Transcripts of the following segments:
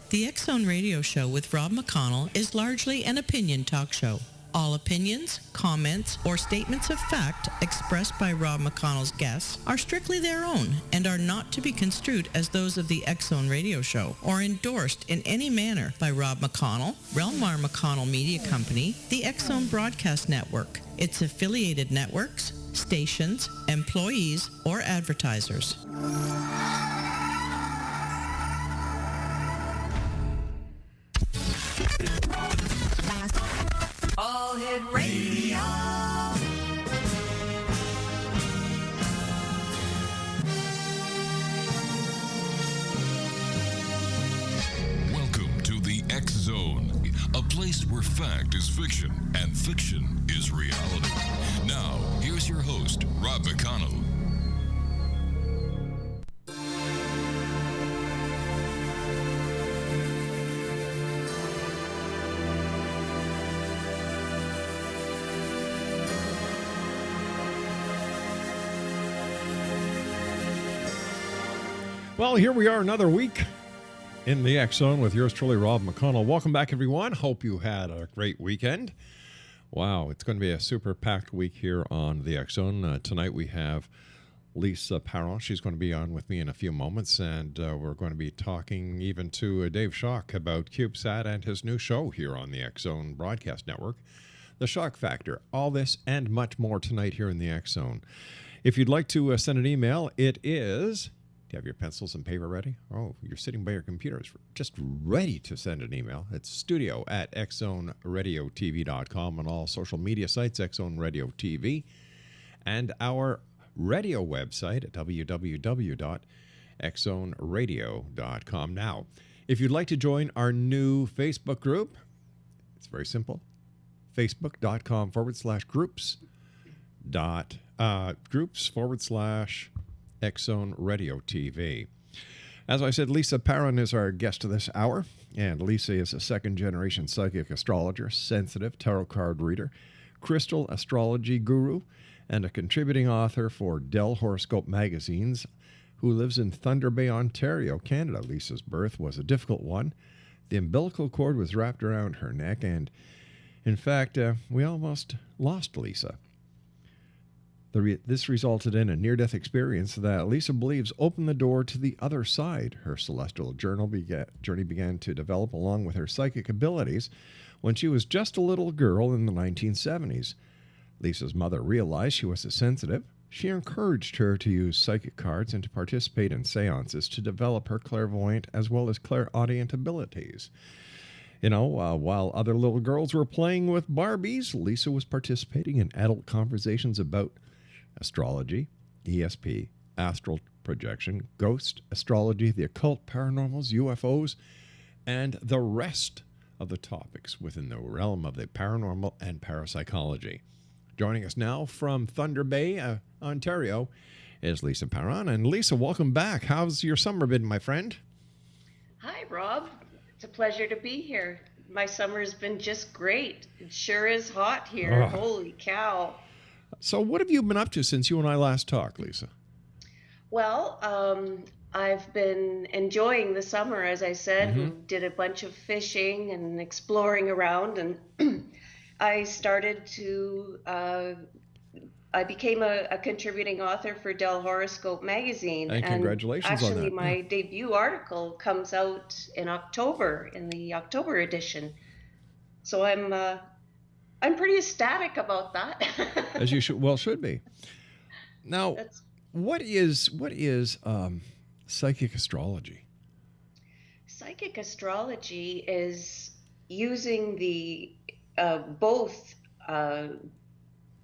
The X-Zone Radio Show with Rob McConnell is largely an opinion talk show. All opinions, comments, or statements of fact expressed by Rob McConnell's guests are strictly their own and are not to be construed as those of the X-Zone Radio Show or endorsed in any manner by Rob McConnell, Relmar McConnell Media Company, the X-Zone Broadcast Network, its affiliated networks, stations, employees, or advertisers. All Hit Radio. Welcome to the X Zone, a place where fact is fiction and fiction is reality. Now, here's your host, Rob McConnell. Well, here we are another week in the X-Zone with yours truly, Rob McConnell. Welcome back, everyone. Hope you had a great weekend. Wow, it's going to be a super packed week here on the X-Zone. Tonight we have Lisa Paron. She's going to be on with me in a few moments, and we're going to be talking even to Dave Shock about CubeSat and his new show here on the X-Zone Broadcast Network, The Shock Factor. All this and much more tonight here in the X-Zone. If you'd like to send an email, it is... Do you have your pencils and paper ready? Oh, you're sitting by your computers, just ready to send an email. It's studio@xzoneradiotv.com on all social media sites, X-Zone Radio TV, and our radio website at www.xzoneradio.com. Now, if you'd like to join our new Facebook group, it's very simple. Facebook.com/groups X-Zone Radio TV. As I said, Lisa Paron is our guest this hour, and Lisa is a second-generation psychic astrologer, sensitive tarot card reader, crystal astrology guru, and a contributing author for Dell Horoscope Magazines, who lives in Thunder Bay, Ontario, Canada. Lisa's birth was a difficult one. The umbilical cord was wrapped around her neck, and in fact, we almost lost Lisa. This resulted in a near-death experience that Lisa believes opened the door to the other side. Her celestial journey began to develop along with her psychic abilities when she was just a little girl in the 1970s. Lisa's mother realized she was a sensitive. She encouraged her to use psychic cards and to participate in séances to develop her clairvoyant as well as clairaudient abilities. You know, while other little girls were playing with Barbies, Lisa was participating in adult conversations about astrology, ESP, astral projection, ghost, astrology, the occult, paranormals, UFOs, and the rest of the topics within the realm of the paranormal and parapsychology. Joining us now from Thunder Bay, Ontario, is Lisa Paron. And Lisa, welcome back. How's your summer been, my friend? Hi, Rob. It's a pleasure to be here. My summer's been just great. It sure is hot here. Oh. Holy cow. So what have you been up to since you and I last talked, Lisa? Well, I've been enjoying the summer, as I said. We did a bunch of fishing and exploring around, and I became a contributing author for Dell Horoscope Magazine. And congratulations on that. Actually, my debut article comes out in October, in the October edition. So I'm pretty ecstatic about that. As you should be. Now, what is psychic astrology? Psychic astrology is using the both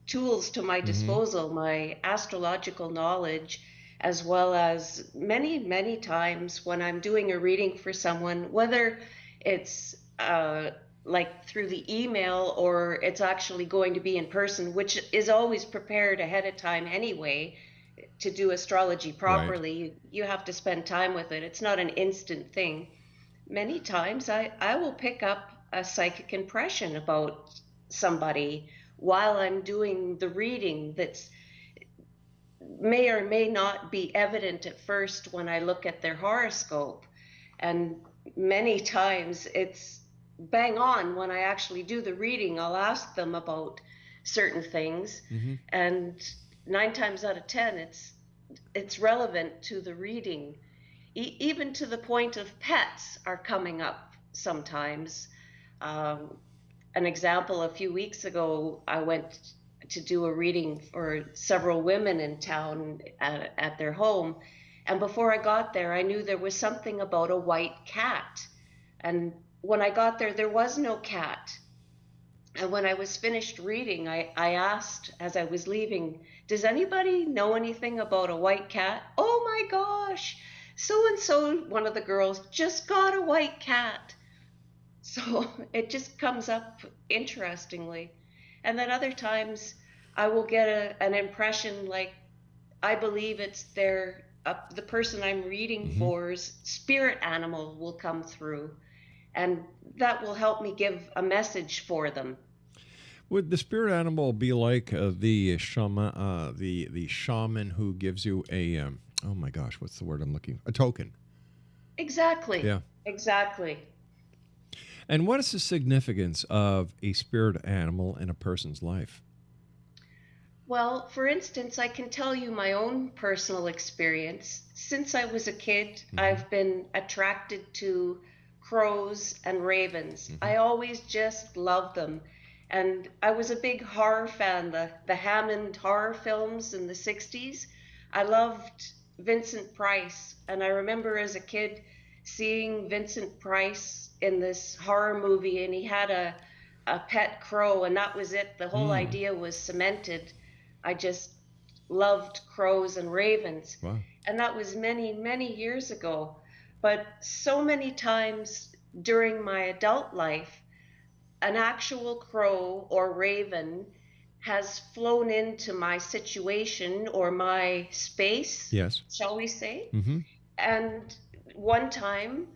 tools to my disposal, my astrological knowledge, as well as many times when I'm doing a reading for someone, whether it's like through the email or it's actually going to be in person, which is always prepared ahead of time anyway. To do astrology properly, right, you have to spend time with it. It's not an instant thing. Many times I will pick up a psychic impression about somebody while I'm doing the reading that's may or may not be evident at first when I look at their horoscope. And many times it's bang on when I actually do the reading. I'll ask them about certain things, Mm-hmm. and 9 times out of 10, it's relevant to the reading. Even to the point of pets are coming up sometimes. Um, an example, a few weeks ago, I went to do a reading for several women in town at their home. And before I got there, I knew there was something about a white cat. And when I got there, there was no cat. And when I was finished reading, I asked as I was leaving, does anybody know anything about a white cat? Oh my gosh, so and so, one of the girls just got a white cat. So it just comes up interestingly. And then other times I will get an impression like I believe it's the person I'm reading Mm-hmm. for's spirit animal will come through, and that will help me give a message for them. Would the spirit animal be like the shaman, the shaman who gives you a oh my gosh, what's the word I'm looking for? A token? Exactly. Yeah. Exactly. And what is the significance of a spirit animal in a person's life? Well, for instance, I can tell you my own personal experience. Since I was a kid, Mm-hmm. I've been attracted to crows and ravens. Mm-hmm. I always just loved them. And I was a big horror fan, the Hammond horror films in the 60s. I loved Vincent Price. And I remember as a kid seeing Vincent Price in this horror movie, and he had a pet crow, and that was it. The whole Mm. idea was cemented. I just loved crows and ravens. Wow. And that was many, many years ago. But so many times during my adult life, an actual crow or raven has flown into my situation or my space, Yes. shall we say, Mm-hmm. and one time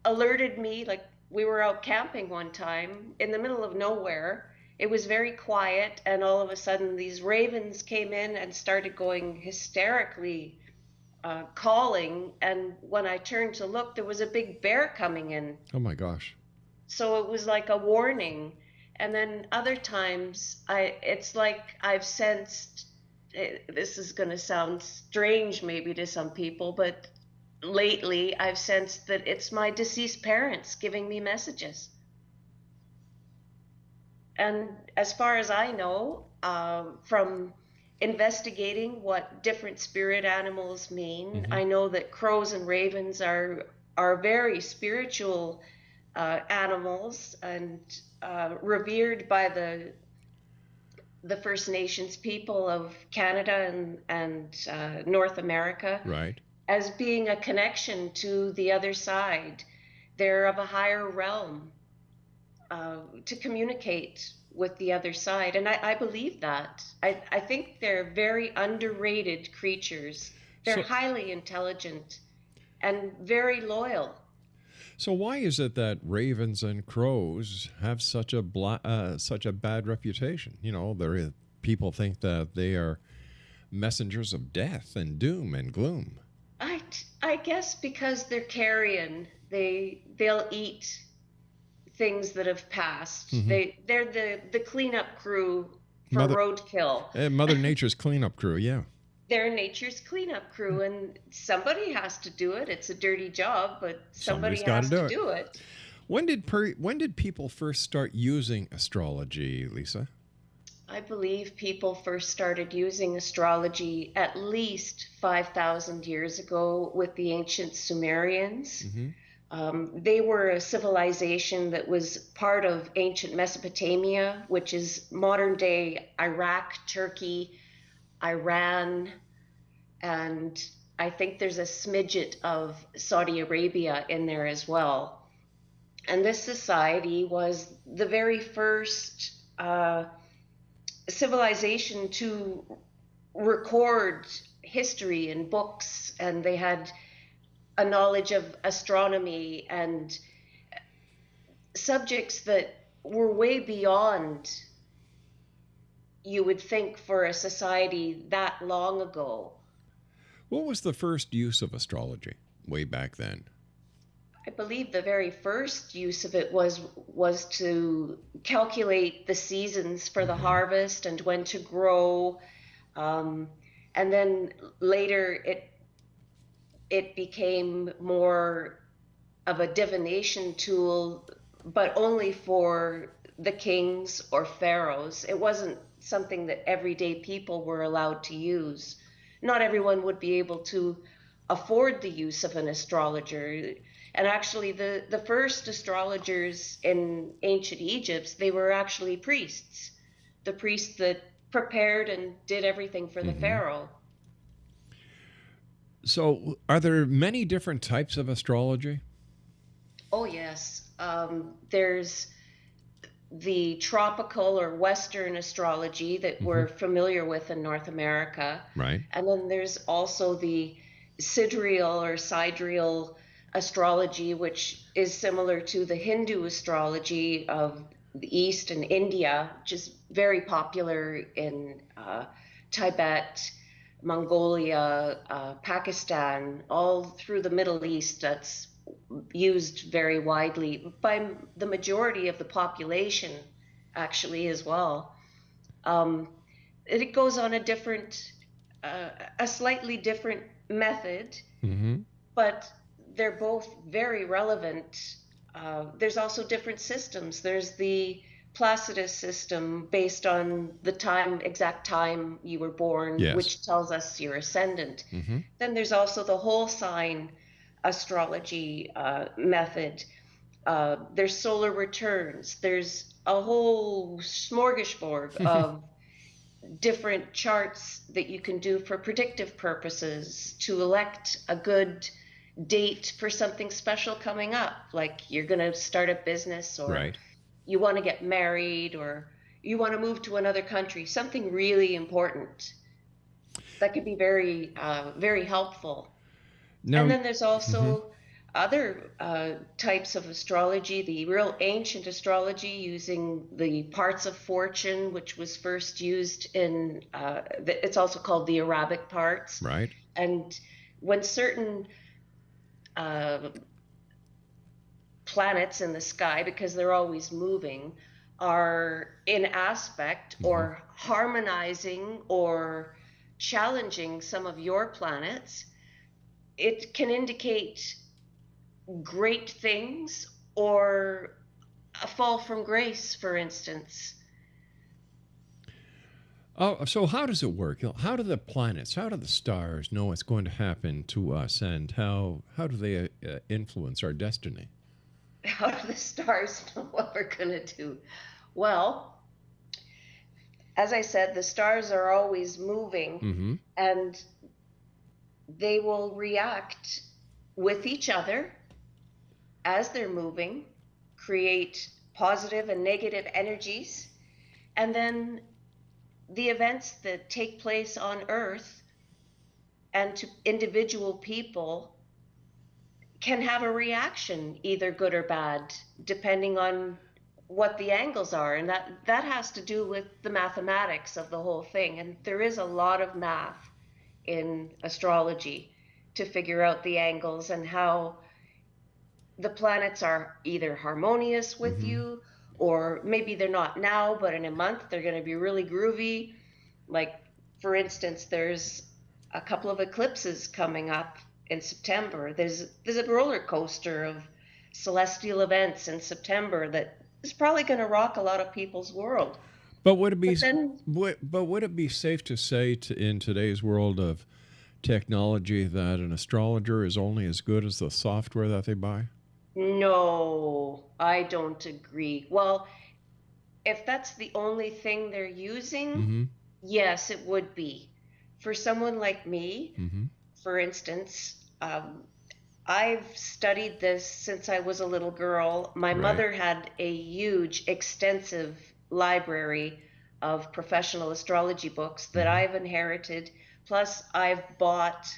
alerted me, like we were out camping one time in the middle of nowhere. It was very quiet, and all of a sudden these ravens came in and started going hysterically calling. And when I turned to look, there was a big bear coming in. Oh my gosh. So it was like a warning. And then other times, it's like I've sensed, this is going to sound strange maybe to some people, but lately I've sensed that it's my deceased parents giving me messages. And as far as I know, from investigating what different spirit animals mean, Mm-hmm. I know that crows and ravens are very spiritual animals, and revered by the First Nations people of Canada and North America. Right. As being a connection to the other side. They're of a higher realm to communicate with the other side. And I believe that. I think they're very underrated creatures. They're highly intelligent and very loyal. So why is it that ravens and crows have such a bad reputation? You know, people think that they are messengers of death and doom and gloom. I guess because they're carrion, they'll eat things that have passed. Mm-hmm. They're the cleanup crew for roadkill. Mother Nature's cleanup crew, yeah. They're nature's cleanup crew, and somebody has to do it. It's a dirty job, but somebody has to do it. When did people first start using astrology, Lisa? I believe people first started using astrology at least 5,000 years ago with the ancient Sumerians. Mm-hmm. They were a civilization that was part of ancient Mesopotamia, which is modern day Iraq, Turkey, Iran, and I think there's a smidget of Saudi Arabia in there as well. And this society was the very first civilization to record history in books, and they had a knowledge of astronomy and subjects that were way beyond you would think for a society that long ago. What was the first use of astrology way back then? I believe the very first use of it was to calculate the seasons for the harvest and when to grow. And then later it became more of a divination tool, but only for the kings or pharaohs. It wasn't something that everyday people were allowed to use. Not everyone would be able to afford the use of an astrologer. And actually, the first astrologers in ancient Egypt, they were actually priests, the priests that prepared and did everything for the pharaoh. So, are there many different types of astrology? Oh, yes. There's the tropical or Western astrology that we're familiar with in North America. Right. And then there's also the sidereal or sidereal astrology, which is similar to the Hindu astrology of the East and India, which is very popular in Tibet, Mongolia, Pakistan, all through the Middle East. That's used very widely by the majority of the population, actually, as well. It goes on a slightly different method, but they're both very relevant. There's also different systems. There's the Placidus system based on the exact time you were born, which tells us your ascendant. Then there's also the whole sign astrology method. There's solar returns. There's a whole smorgasbord of different charts that you can do for predictive purposes to elect a good date for something special coming up, like you're going to start a business, or you want to get married, or you want to move to another country, something really important. That could be very, very helpful. No. And then there's also other types of astrology, the real ancient astrology using the parts of fortune, which was first used in, it's also called the Arabic parts. Right. And when certain planets in the sky, because they're always moving, are in aspect or harmonizing or challenging some of your planets, it can indicate great things or a fall from grace, for instance. Oh, so how does it work? How do the planets, how do the stars know what's going to happen to us, and how do they influence our destiny? How do the stars know what we're going to do? Well, as I said, the stars are always moving, and they will react with each other as they're moving, create positive and negative energies, and then the events that take place on Earth and to individual people can have a reaction, either good or bad, depending on what the angles are. And that has to do with the mathematics of the whole thing. And there is a lot of math in astrology to figure out the angles and how the planets are either harmonious with you, or maybe they're not now, but in a month they're going to be really groovy. Like, for instance, there's a couple of eclipses coming up in September. There's a roller coaster of celestial events in September that is probably going to rock a lot of people's world. But would it be would it be safe to say in today's world of technology that an astrologer is only as good as the software that they buy? No, I don't agree. Well, if that's the only thing they're using, yes, it would be. For someone like me, for instance, I've studied this since I was a little girl. My mother had a huge, extensive library of professional astrology books that I've inherited. Plus, I've bought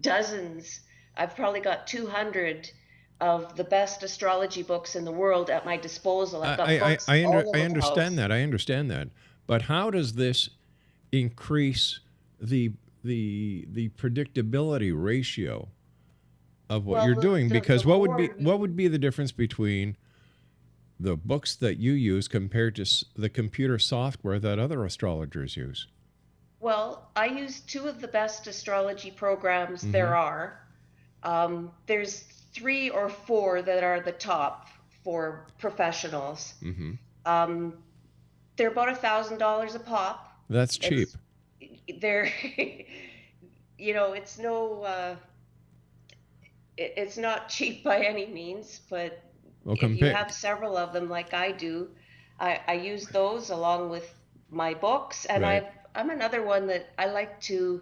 dozens. I've probably got 200 of the best astrology books in the world at my disposal. I've got books I all over the understand house. that. I understand that. But how does this increase the predictability ratio of what Well, you're doing, because the what more would be the difference between the books that you use compared to the computer software that other astrologers use? well, I use two of the best astrology programs Mm-hmm. there are. There's three or four that are the top for professionals. Mm-hmm. Um, they're about $1,000 a pop. That's cheap. It's they're it's no it's not cheap by any means, but Well, if you compare. have several of them like I do, I use those along with my books, and Right. I'm another one that I like to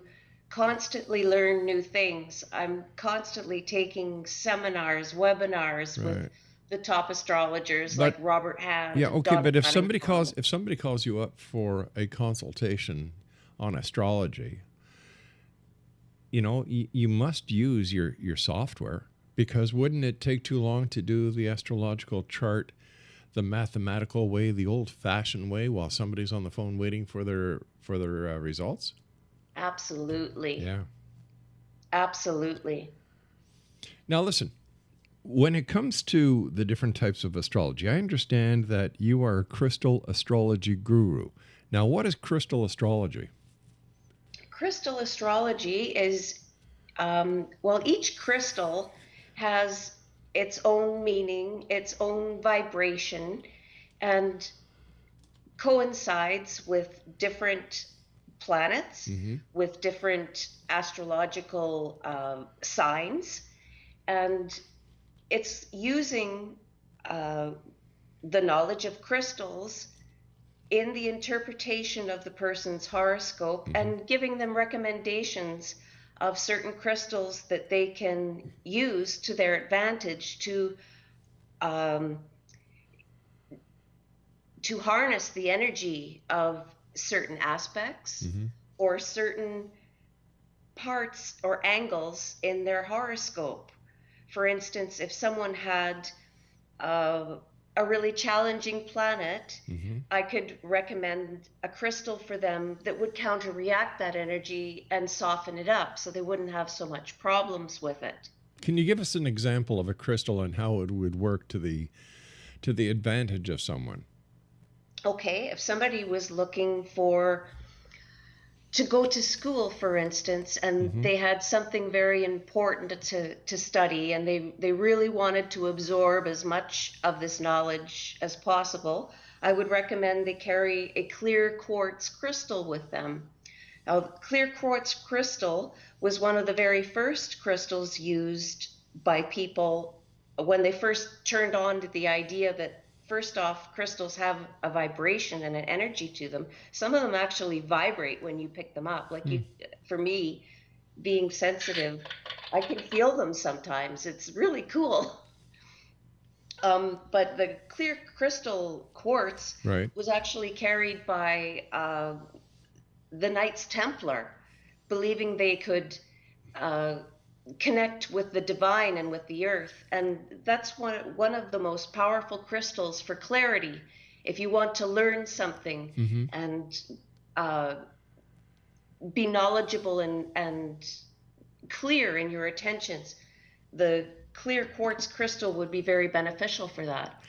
constantly learn new things. I'm constantly taking seminars, webinars with Right. the top astrologers like But Robert Hand yeah, and okay. Donna But Cunnington. if somebody calls you up for a consultation on astrology, you must use your software, because wouldn't it take too long to do the astrological chart the mathematical way, the old-fashioned way, while somebody's on the phone waiting for their results? Absolutely. Yeah. Absolutely. Now listen, when it comes to the different types of astrology, I understand that you are a crystal astrology guru. Now, what is crystal astrology? Crystal astrology is, well, each crystal has its own meaning, its own vibration, and coincides with different planets, Mm-hmm. with different astrological signs, and it's using uh, the knowledge of crystals in the interpretation of the person's horoscope Mm-hmm. and giving them recommendations of certain crystals that they can use to their advantage um, to harness the energy of certain aspects Mm-hmm. or certain parts or angles in their horoscope. For instance, if someone had a really challenging planet, Mm-hmm. I could recommend a crystal for them that would counter-react that energy and soften it up so they wouldn't have so much problems with it. Can you give us an example of a crystal and how it would work to the advantage of someone? Okay, if somebody was looking to go to school, for instance, and Mm-hmm. they had something very important to study, and they really wanted to absorb as much of this knowledge as possible, I would recommend they carry a clear quartz crystal with them. Now, clear quartz crystal was one of the very first crystals used by people when they first turned on to the idea that, first off, crystals have a vibration and an energy to them. Some of them actually vibrate when you pick them up. Like for me, being sensitive, I can feel them sometimes. It's really cool. But the clear crystal quartz Right. was actually carried by the Knights Templar, believing they could connect with the divine and with the earth. And that's one of the most powerful crystals for clarity. If you want to learn something Mm-hmm. and be knowledgeable and clear in your attentions, the clear quartz crystal would be very beneficial for that.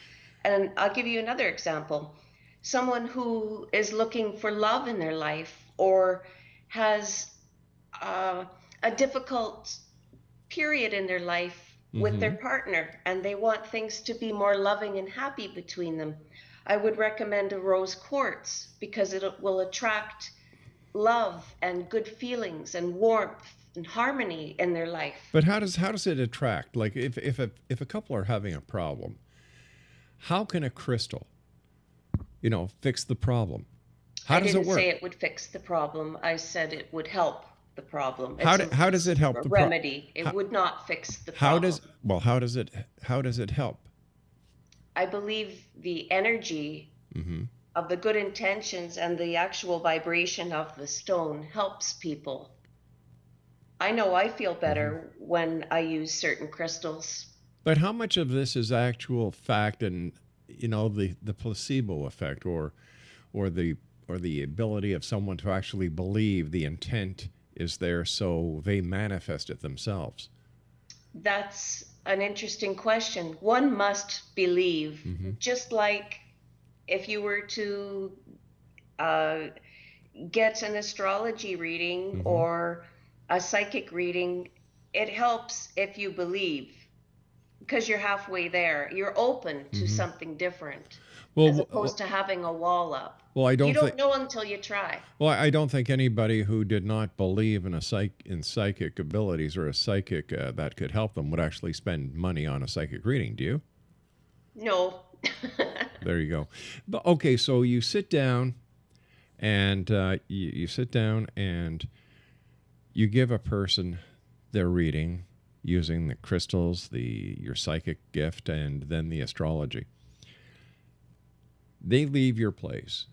And I'll give you another example. Someone who is looking for love in their life or has a difficult period in their life with their Mm-hmm. partner and they want things to be more loving and happy between them, I would recommend a rose quartz because it will attract love and good feelings and warmth and harmony in their life. But how does it attract? Like if a couple are having a problem, how can a crystal, fix the problem? How I does it didn't work? say it would fix the problem. I said it would help the problem. How does it help A the problem? remedy. It would not fix the How problem. how does it help? I believe the energy Mm-hmm. of the good intentions and the actual vibration of the stone helps people. I know I feel better when I use certain crystals. But how much of this is actual fact and the placebo effect or the ability of someone to actually believe the intent is there so they manifest it themselves? That's an interesting question. One must believe, just like if you were to uh, get an astrology reading or a psychic reading, it helps if you believe, because you're halfway there. You're open to something different, as opposed to having a wall up. Well, I don't You don't think. know until you try. Well, I don't think anybody who did not believe in psychic abilities or a psychic that could help them would actually spend money on a psychic reading. Do you? No. There you go. But okay, so you sit down, and you sit down and you give a person their reading using the crystals, your psychic gift, and then the astrology. They leave your place.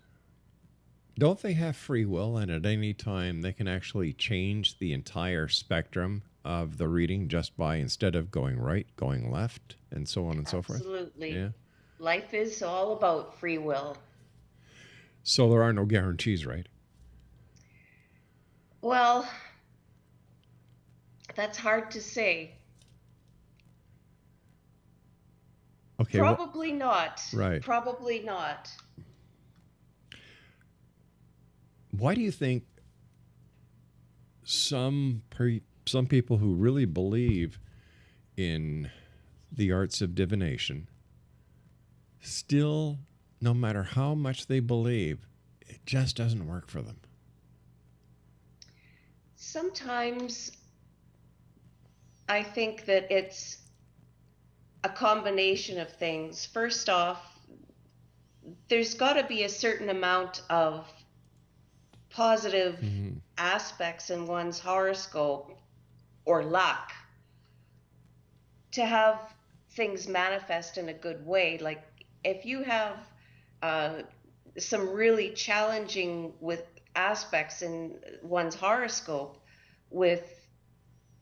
Don't they have free will, and at any time they can actually change the entire spectrum of the reading just by, instead of going right, going left, and so on and so forth? Absolutely. Yeah. Life is all about free will. So there are no guarantees, right? Well, that's hard to say. Okay. Probably not. Right. Probably not. Why do you think some people who really believe in the arts of divination still, no matter how much they believe, it just doesn't work for them? Sometimes I think that it's a combination of things. First off, there's got to be a certain amount of positive aspects in one's horoscope or luck to have things manifest in a good way. Like if you have some really challenging with aspects in one's horoscope with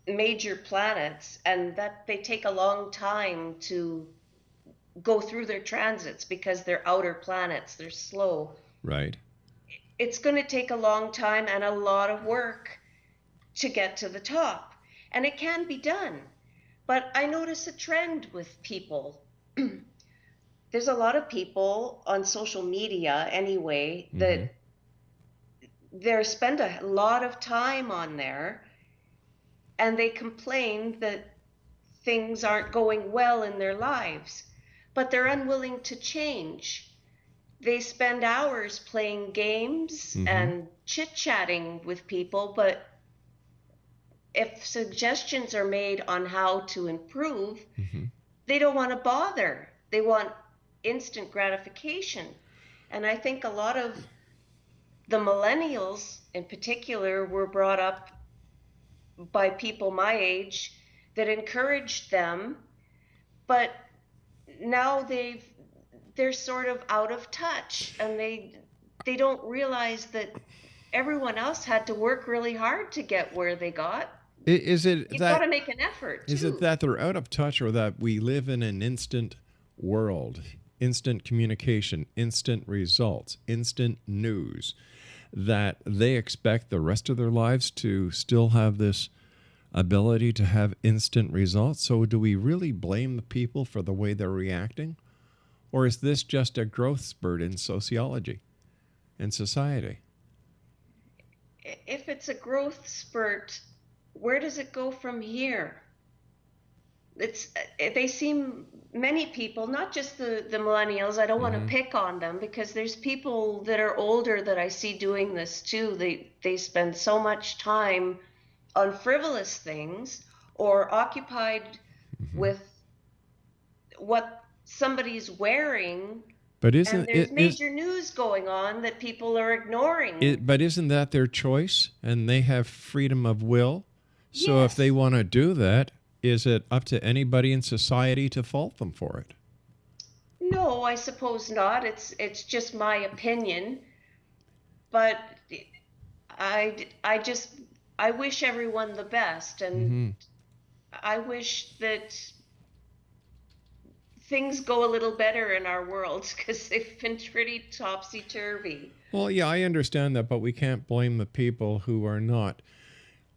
major planets, and that they take a long time to go through their transits because they're outer planets, they're slow. Right. It's going to take a long time and a lot of work to get to the top. And it can be done. But I notice a trend with people. There's a lot of people on social media anyway that they spend a lot of time on there, and they complain that things aren't going well in their lives, but they're unwilling to change. They spend hours playing games and chit-chatting with people, but if suggestions are made on how to improve, they don't want to bother. They want instant gratification. And I think a lot of the millennials in particular were brought up by people my age that encouraged them, but now they're sort of out of touch, and they don't realize that everyone else had to work really hard to get where they got. Is it You've that got to make an effort too. Is it that they're out of touch, or that we live in an instant world, instant communication, instant results, instant news, that they expect the rest of their lives to still have this ability to have instant results? So do we really blame the people for the way they're reacting? Or is this just a growth spurt in sociology and society? If it's a growth spurt, where does it go from here? They seem, many people, not just the millennials, I don't want to pick on them, because there's people that are older that I see doing this too. They spend so much time on frivolous things or occupied with what somebody's wearing, but and there's major news going on that people are ignoring. But isn't that their choice, and they have freedom of will? So Yes. if they want to do that, is it up to anybody in society to fault them for it? No, I suppose not. It's just my opinion, but I wish everyone the best, and I wish that things go a little better in our world, because they've been pretty topsy-turvy. Well, yeah, I understand that, but we can't blame the people who are not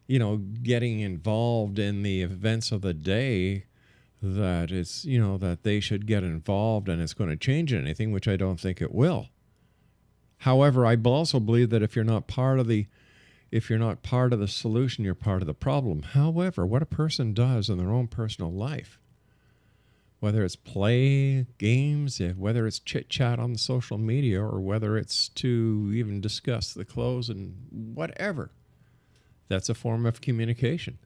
getting involved in the events of the day, that it's, that they should get involved and it's going to change anything, which I don't think it will. However, I also believe that if you're not part of the solution, you're part of the problem. However, what a person does in their own personal life, whether it's play games, whether it's chit-chat on the social media, or whether it's to even discuss the clothes and whatever, that's a form of communication.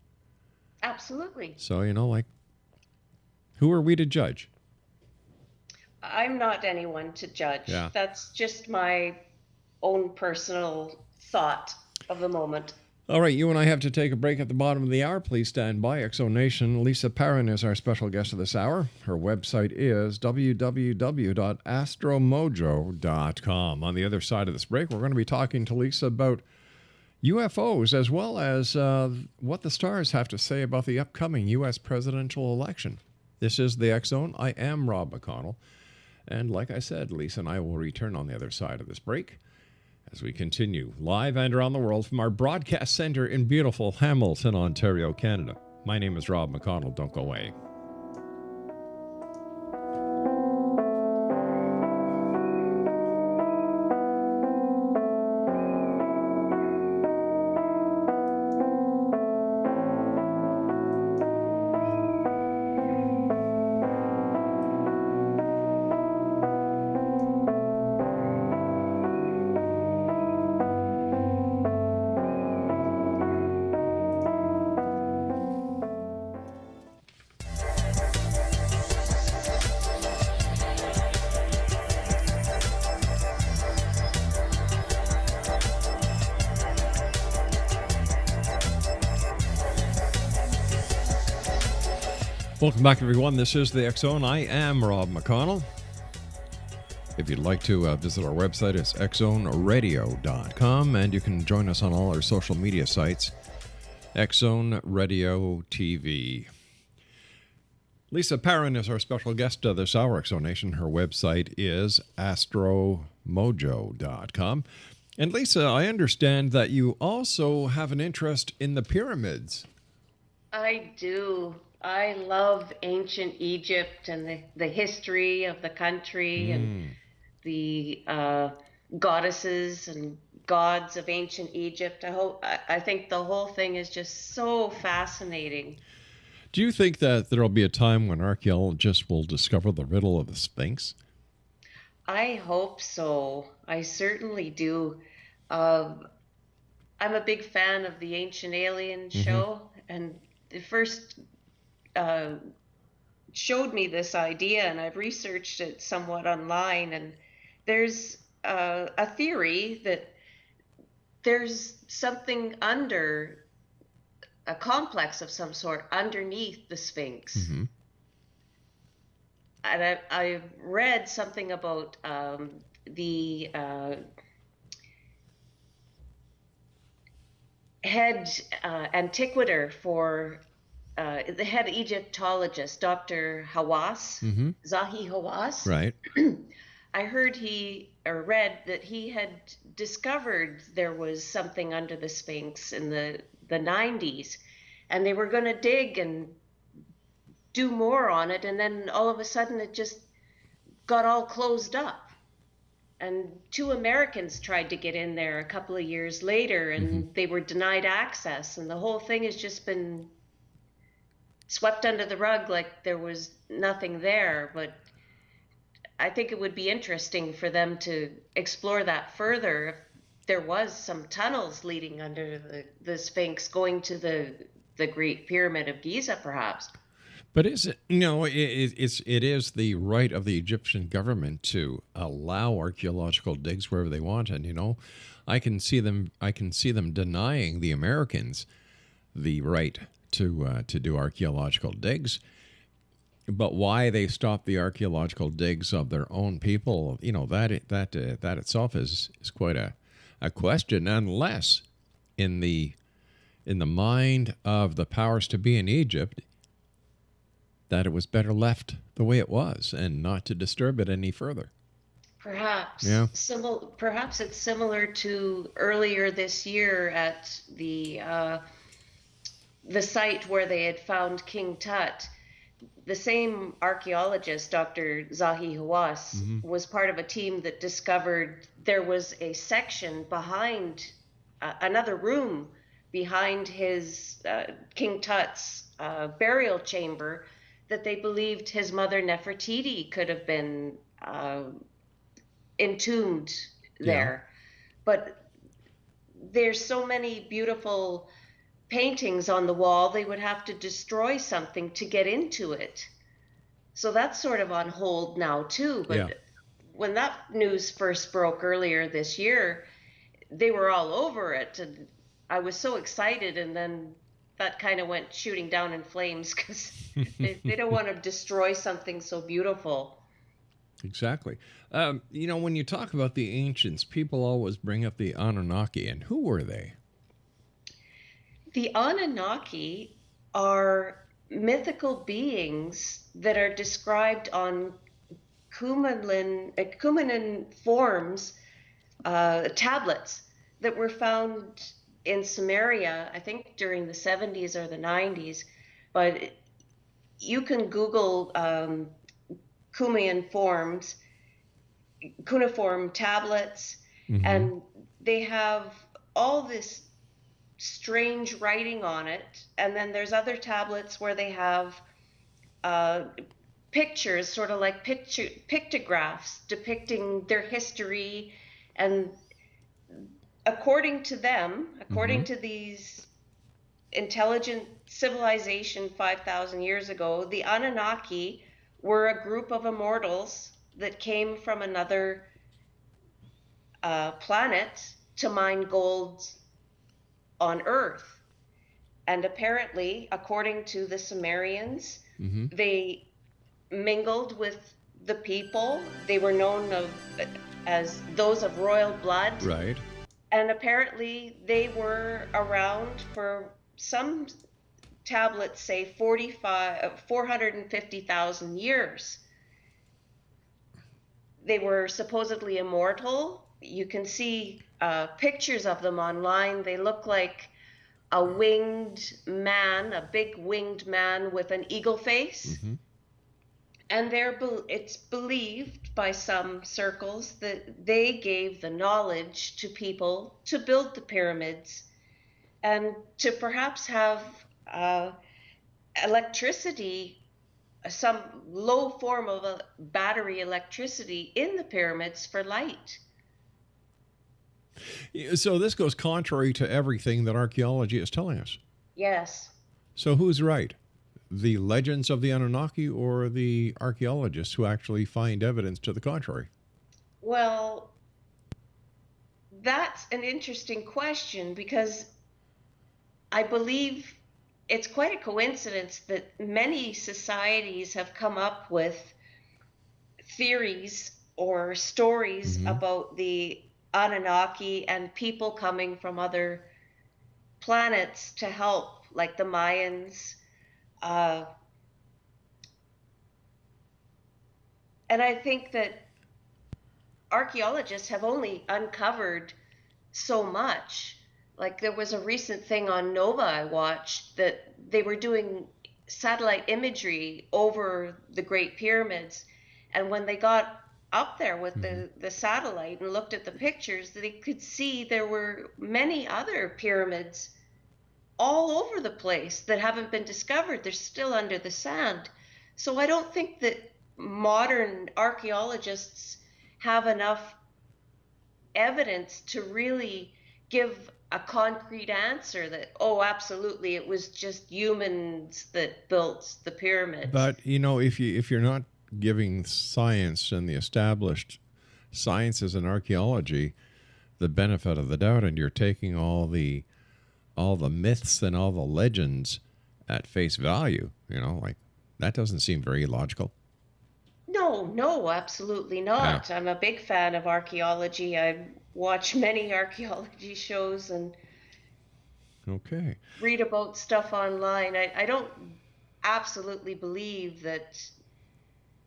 Absolutely. So, who are we to judge? I'm not anyone to judge. Yeah. That's just my own personal thought of the moment. All right, you and I have to take a break at the bottom of the hour. Please stand by. Exonation. Lisa Paron is our special guest of this hour. Her website is www.astromojo.com. On the other side of this break, we're going to be talking to Lisa about UFOs, as well as what the stars have to say about the upcoming U.S. presidential election. This is the X Zone. I am Rob McConnell. And like I said, Lisa and I will return on the other side of this break as we continue live and around the world from our broadcast center in beautiful Hamilton, Ontario, Canada. My name is Rob McConnell. Don't go away. Welcome back, everyone. This is the X Zone. I am Rob McConnell. If you'd like to visit our website, it's xzoneradio.com, and you can join us on all our social media sites, X Zone Radio TV. Lisa Paron is our special guest this hour, Exonation. Her website is astromojo.com. And Lisa, I understand that you also have an interest in the pyramids. I do. I love ancient Egypt and the history of the country and the goddesses and gods of ancient Egypt. I think the whole thing is just so fascinating. Do you think that there will be a time when archaeologists will discover the riddle of the Sphinx? I hope so. I certainly do. I'm a big fan of the Ancient Alien show, and the first showed me this idea, and I've researched it somewhat online, and there's a theory that there's something under a complex of some sort underneath the Sphinx. And I've read something about the head antiquator for the head Egyptologist, Dr. Hawass, Zahi Hawass. Right. I heard read that he had discovered there was something under the Sphinx in the 90s, and they were going to dig and do more on it, and then all of a sudden it just got all closed up. And 2 Americans tried to get in there a couple of years later, and they were denied access, and the whole thing has just been swept under the rug like there was nothing there. But I think it would be interesting for them to explore that further, if there was some tunnels leading under the Sphinx going to the Great Pyramid of Giza, perhaps. But is it, it is the right of the Egyptian government to allow archaeological digs wherever they want, and I can see them denying the Americans the right to do archaeological digs. But why they stop the archaeological digs of their own people, that itself is quite a question, unless in the mind of the powers to be in Egypt, that it was better left the way it was and not to disturb it any further. Perhaps. Yeah. Perhaps it's similar to earlier this year at the the site where they had found King Tut, the same archaeologist, Dr. Zahi Hawass, was part of a team that discovered there was a section behind another room behind his King Tut's burial chamber that they believed his mother Nefertiti could have been entombed there. But there's so many beautiful paintings on the wall, they would have to destroy something to get into it. So that's sort of on hold now too. But when that news first broke earlier this year, they were all over it. And I was so excited, and then that kind of went shooting down in flames because they don't want to destroy something so beautiful. Exactly. When you talk about the ancients, people always bring up the Anunnaki, and who were they? The Anunnaki are mythical beings that are described on Qumran forms, tablets that were found in Samaria, I think during the 70s or the 90s. But you can Google cuneiform tablets, and they have all this strange writing on it. And then there's other tablets where they have pictures, sort of like pictographs depicting their history. And according to them, according to these intelligent civilization 5,000 years ago, the Anunnaki were a group of immortals that came from another planet to mine gold on Earth. And apparently, according to the Sumerians, they mingled with the people. They were known as those of royal blood. Right. And apparently they were around for, some tablets say, 450,000 years. They were supposedly immortal. You can see pictures of them online. They look like a winged man, a big winged man with an eagle face. And it's believed by some circles that they gave the knowledge to people to build the pyramids and to perhaps have electricity, some low form of a battery electricity in the pyramids for light. So this goes contrary to everything that archaeology is telling us. Yes. So who's right? The legends of the Anunnaki or the archaeologists who actually find evidence to the contrary? Well, that's an interesting question, because I believe it's quite a coincidence that many societies have come up with theories or stories about the Anunnaki and people coming from other planets to help, like the Mayans. And I think that archaeologists have only uncovered so much. Like, there was a recent thing on Nova I watched that they were doing satellite imagery over the Great Pyramids. And when they got up there with the satellite and looked at the pictures, they could see there were many other pyramids all over the place that haven't been discovered. They're still under the sand. So I don't think that modern archaeologists have enough evidence to really give a concrete answer that, oh, absolutely, it was just humans that built the pyramids. But, if you're not giving science and the established sciences and archaeology the benefit of the doubt, and you're taking all the myths and all the legends at face value, like, that doesn't seem very logical. No, absolutely not. Yeah. I'm a big fan of archaeology. I watch many archaeology shows and read about stuff online. I don't absolutely believe that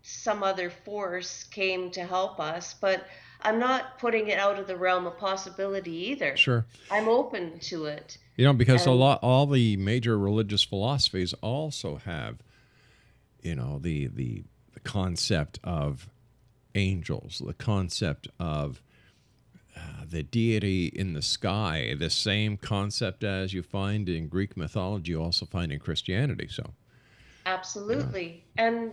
some other force came to help us, but I'm not putting it out of the realm of possibility either. Sure. I'm open to it. You know, because And all the major religious philosophies also have, you know, the concept of angels, the concept of the deity in the sky, the same concept as you find in Greek mythology, you also find in Christianity. So, you know, absolutely. And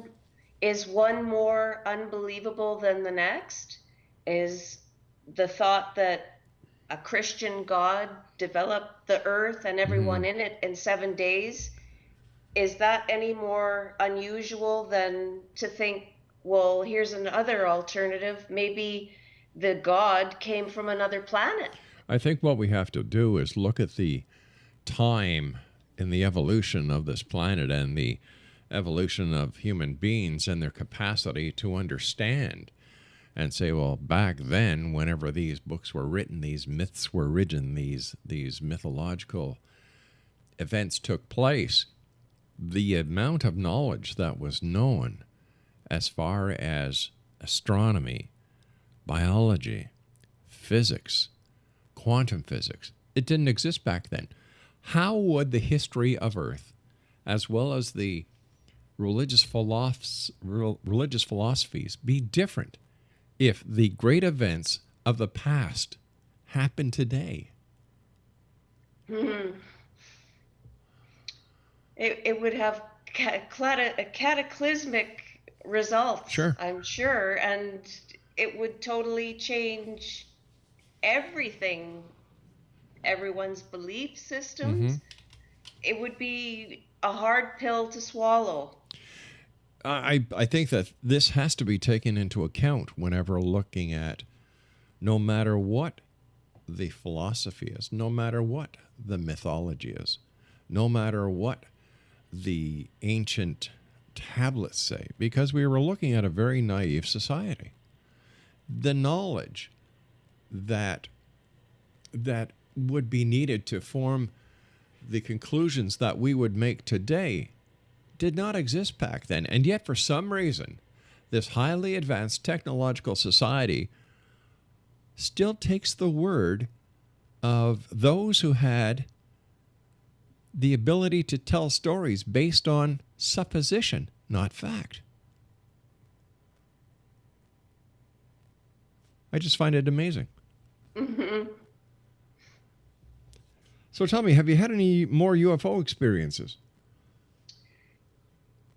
is one more unbelievable than the next? Is the thought that a Christian God developed the earth and hmm everyone in it in 7 days, is that any more unusual than to think, well, here's another alternative. Maybe the God came from another planet. I think what we have to do is look at the time in the evolution of this planet and the evolution of human beings and their capacity to understand and say, well, back then, whenever these books were written, these myths were written, these mythological events took place, the amount of knowledge that was known as far as astronomy, biology, physics, quantum physics, it didn't exist back then. How would the history of Earth, as well as the religious philosophies, be different if the great events of the past happened today? Hmm. It would have cataclysmic results, Sure. I'm sure, and it would totally change everything, everyone's belief hmm systems. It would be a hard pill to swallow. I think that this has to be taken into account whenever looking at no matter what the philosophy is, no matter what the mythology is, no matter what the ancient tablets say, because we were looking at a very naive society. The knowledge that that would be needed to form the conclusions that we would make today did not exist back then. And yet, for some reason, this highly advanced technological society still takes the word of those who had the ability to tell stories based on supposition, not fact. I just find it amazing. Hmm. So tell me, have you had any more UFO experiences?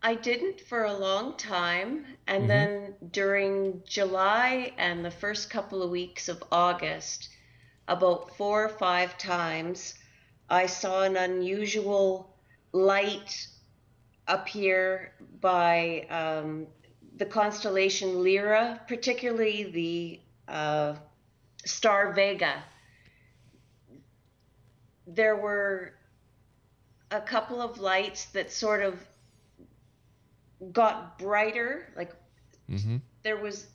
I didn't for a long time, and Mm-hmm. then during July and the first couple of weeks of August, about 4 or 5 times, I saw an unusual light appear by the constellation Lyra, particularly the star Vega. There were a couple of lights that sort of got brighter, like Mm-hmm. it was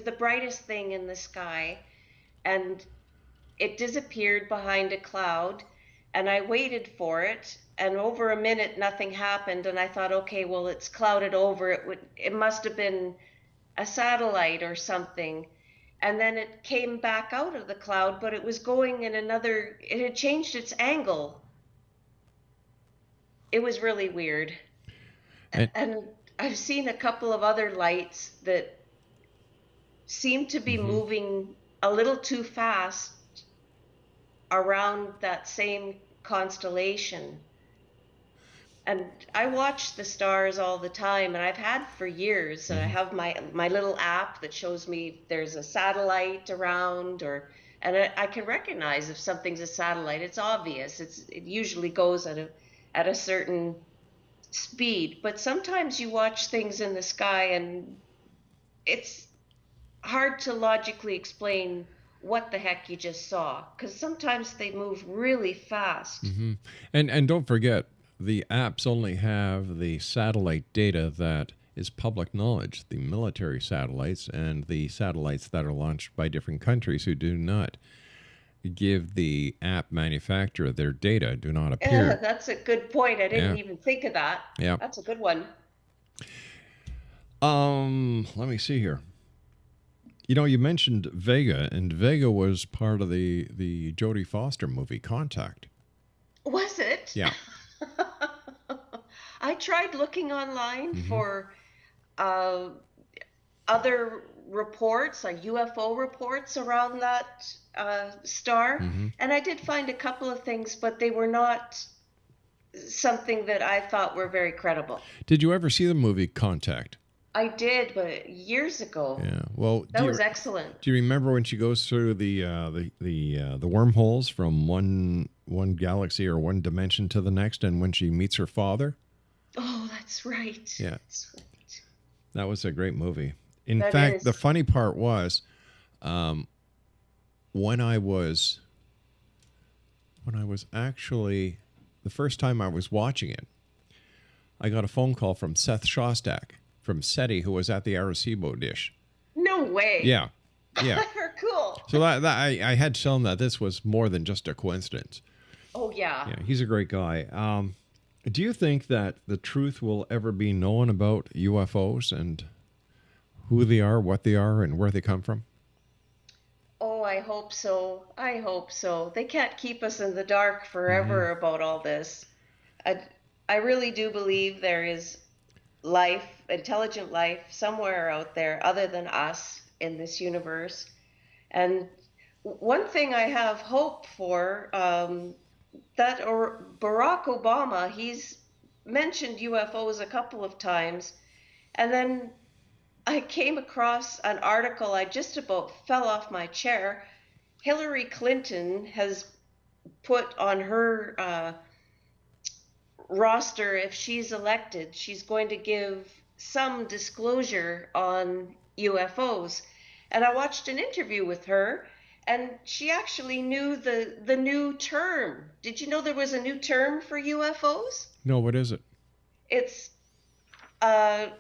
the brightest thing in the sky, and it disappeared behind a cloud, and I waited for it, and over a minute nothing happened, and I thought, okay, well, it's clouded over, it must have been a satellite or something. And then it came back out of the cloud, but it was going in another, it had changed its angle. It was really weird. And And I've seen a couple of other lights that seem to be mm-hmm. moving a little too fast around that same constellation. And I watch the stars all the time, and I've had for years. And I Mm-hmm. have my little app that shows me if there's a satellite around, or and I can recognize if something's a satellite. It's obvious. It usually goes at a certain speed. But sometimes you watch things in the sky, and it's hard to logically explain what the heck you just saw, because sometimes they move really fast. Mm-hmm. And don't forget, the apps only have the satellite data that is public knowledge, the military satellites and the satellites that are launched by different countries who do not give the app manufacturer their data, do not appear. That's a good point. I Yeah. didn't even think of that. Yeah. That's a good one. Let me see here. You know, you mentioned Vega, and Vega was part of the Jodie Foster movie Contact. it. Yeah. I tried looking online Mm-hmm. for other reports, like UFO reports around that star, Mm-hmm. and I did find a couple of things, but they were not something that I thought were very credible. Did you ever see the movie Contact? I did, but years ago. Yeah. Well, That was excellent. do you remember when she goes through the wormholes from one galaxy or one dimension to the next, and when she meets her father? Oh, that's right. Yeah. That's right. That was a great movie. In That fact, is. the funny part was, when I was actually the first time I was watching it, I got a phone call from Seth Shostak from SETI, who was at the Arecibo dish. No way. Yeah. Yeah. Cool. So I had to tell him that this was more than just a coincidence. Oh, yeah. Yeah, he's a great guy. Do you think that the truth will ever be known about UFOs and who they are, what they are, and where they come from? Oh, I hope so. I hope so. They can't keep us in the dark forever about all this. I really do believe there is life, intelligent life, somewhere out there other than us in this universe. And one thing I have hope for, Barack Obama, he's mentioned UFOs a couple of times, and then I came across an article, I just about fell off my chair. Hillary Clinton has put on her roster, if she's elected, she's going to give some disclosure on UFOs. And I watched an interview with her, and she actually knew the new term. Did you know there was a new term for UFOs? No, what is it? It's a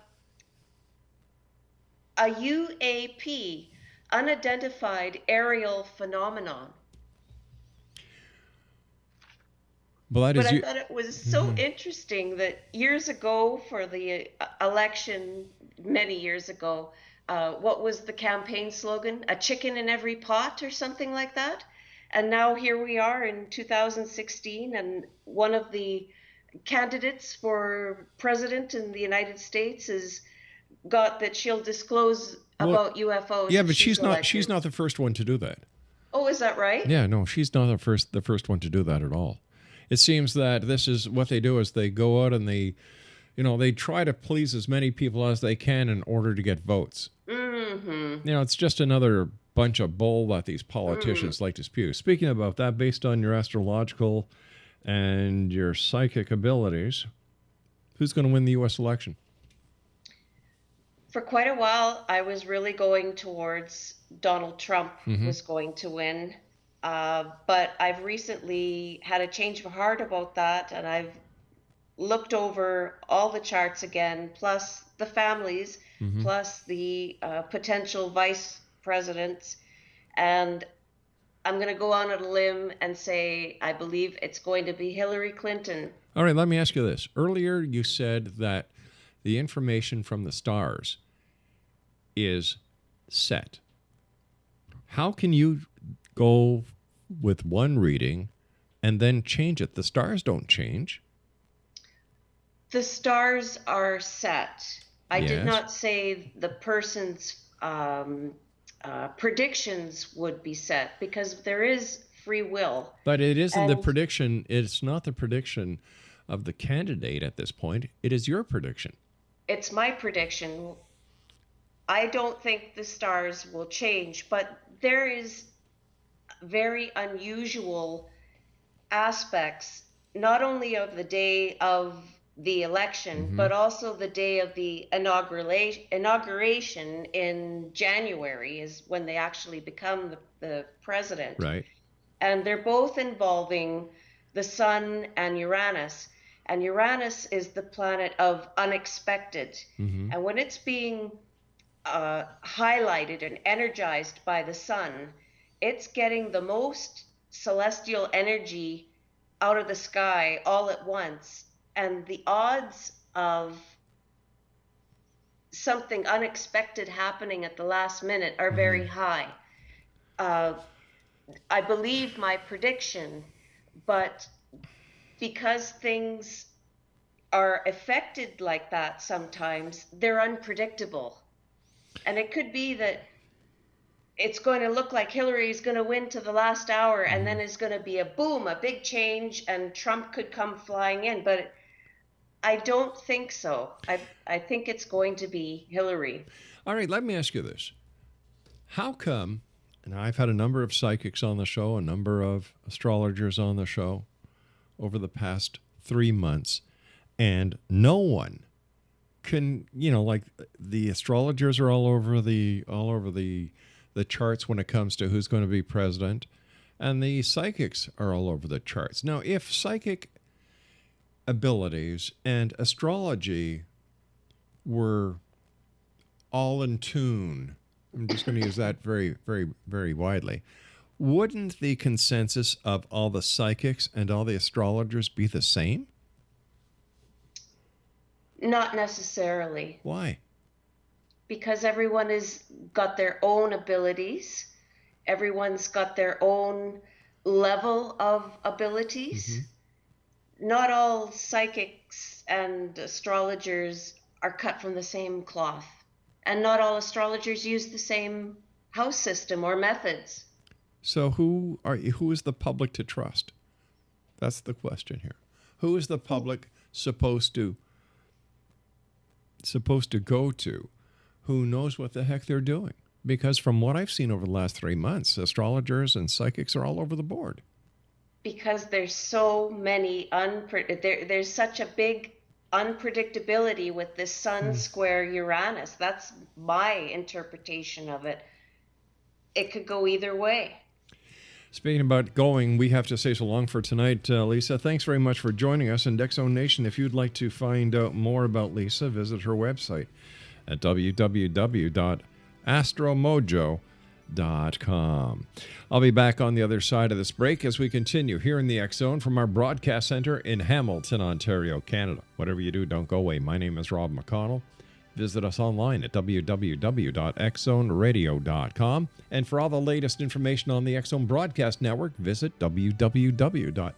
UAP, unidentified aerial phenomenon. Well, that But is I thought it was so interesting that years ago, for the election, many years ago, what was the campaign slogan? A chicken in every pot or something like that? And now here we are in 2016, and one of the candidates for president in the United States has got that she'll disclose about UFOs. Yeah, if but she's elected. not the first one to do that. Oh, is that right? Yeah, no, she's not the first one to do that at all. It seems that this is what they do is they go out and they try to please as many people as they can in order to get votes. Mm-hmm. It's just another bunch of bull that these politicians like to spew. Speaking about that, based on your astrological and your psychic abilities, who's going to win the U.S. election? For quite a while, I was really going towards Donald Trump was going to win. But I've recently had a change of heart about that, and I've looked over all the charts again, plus the families, plus the potential vice presidents, and I'm going to go on a limb and say I believe it's going to be Hillary Clinton. All right, let me ask you this. Earlier you said that the information from the stars is set. How can you go with one reading and then change it? The stars don't change. The stars are set. I did Yes. not say the person's predictions would be set, because there is free will. But it isn't the And- prediction. It's not the prediction of the candidate at this point. It is your prediction. It's my prediction. I don't think the stars will change, but there is very unusual aspects, not only of the day of the election, but also the day of the inauguration in January is when they actually become the president. Right. And they're both involving the sun and Uranus. And Uranus is the planet of unexpected. And when it's being highlighted and energized by the sun, it's getting the most celestial energy out of the sky all at once. And the odds of something unexpected happening at the last minute are very high. I believe my prediction, but because things are affected like that sometimes, they're unpredictable. And it could be that it's going to look like Hillary's going to win to the last hour, and then it's going to be a boom, a big change, and Trump could come flying in. But I don't think so. I think it's going to be Hillary. All right, let me ask you this. How come, and I've had a number of psychics on the show, a number of astrologers on the show over the past 3 months, and no one can, like the astrologers are all over the charts when it comes to who's going to be president, and the psychics are all over the charts. Now, if psychic abilities and astrology were all in tune, I'm just going to use that very, very, very widely, wouldn't the consensus of all the psychics and all the astrologers be the same? Not necessarily. Why? Because everyone has got their own abilities. Everyone's got their own level of abilities. Not all psychics and astrologers are cut from the same cloth. And not all astrologers use the same house system or methods. So who is the public to trust? That's the question here. Who is the public supposed to go to? Who knows what the heck they're doing? Because from what I've seen over the last 3 months, astrologers and psychics are all over the board. Because there's so many there's such a big unpredictability with the sun square Uranus. That's my interpretation of it. It could go either way. Speaking about going, we have to say so long for tonight, Lisa. Thanks very much for joining us. And X-Zone Nation, if you'd like to find out more about Lisa, visit her website at www.astromojo.com. I'll be back on the other side of this break as we continue here in the X-Zone from our broadcast center in Hamilton, Ontario, Canada. Whatever you do, don't go away. My name is Rob McConnell. Visit us online at www.xzoneradio.com. And for all the latest information on the X-Zone Broadcast Network, visit www.xzbn.net.